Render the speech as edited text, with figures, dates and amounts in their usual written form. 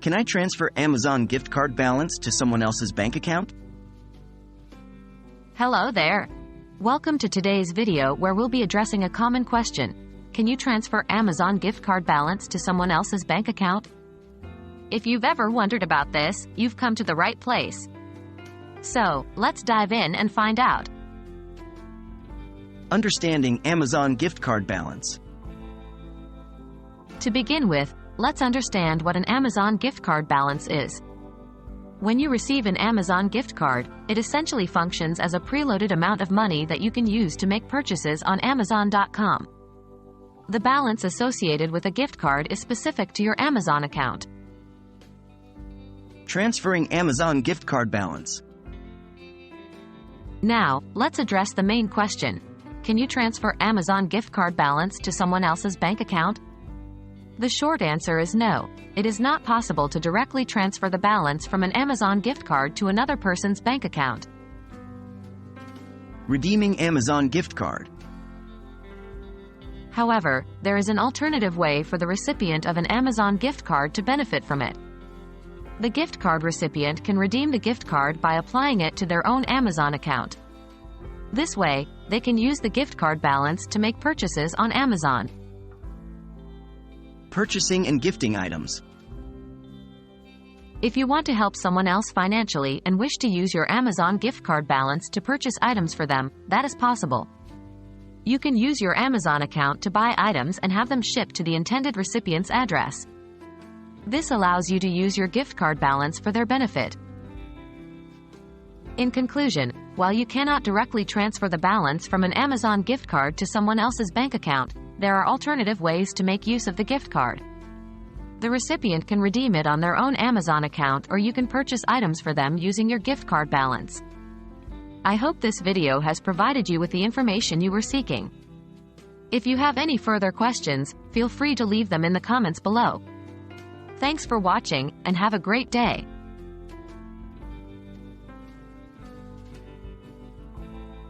Can I transfer Amazon gift card balance to someone else's bank account? Hello there. Welcome to today's video where we'll be addressing a common question. Can you transfer Amazon gift card balance to someone else's bank account? If you've ever wondered about this, you've come to the right place. So, let's dive in and find out. Understanding Amazon gift card balance. To begin with, let's understand what an Amazon gift card balance is. When you receive an Amazon gift card, it essentially functions as a preloaded amount of money that you can use to make purchases on Amazon.com. The balance associated with a gift card is specific to your Amazon account. Transferring Amazon gift card balance. Now, let's address the main question. Can you transfer Amazon gift card balance to someone else's bank account? The short answer is no. It is not possible to directly transfer the balance from an Amazon gift card to another person's bank account. Redeeming Amazon gift card. However, there is an alternative way for the recipient of an Amazon gift card to benefit from it. The gift card recipient can redeem the gift card by applying it to their own Amazon account. This way, they can use the gift card balance to make purchases on Amazon. Purchasing and gifting items. If you want to help someone else financially and wish to use your Amazon gift card balance to purchase items for them, that is possible. You can use your Amazon account to buy items and have them shipped to the intended recipient's address. This allows you to use your gift card balance for their benefit. In conclusion, while you cannot directly transfer the balance from an Amazon gift card to someone else's bank account, there are alternative ways to make use of the gift card. The recipient can redeem it on their own Amazon account, or you can purchase items for them using your gift card balance. I hope this video has provided you with the information you were seeking. If you have any further questions, feel free to leave them in the comments below. Thanks for watching, and have a great day.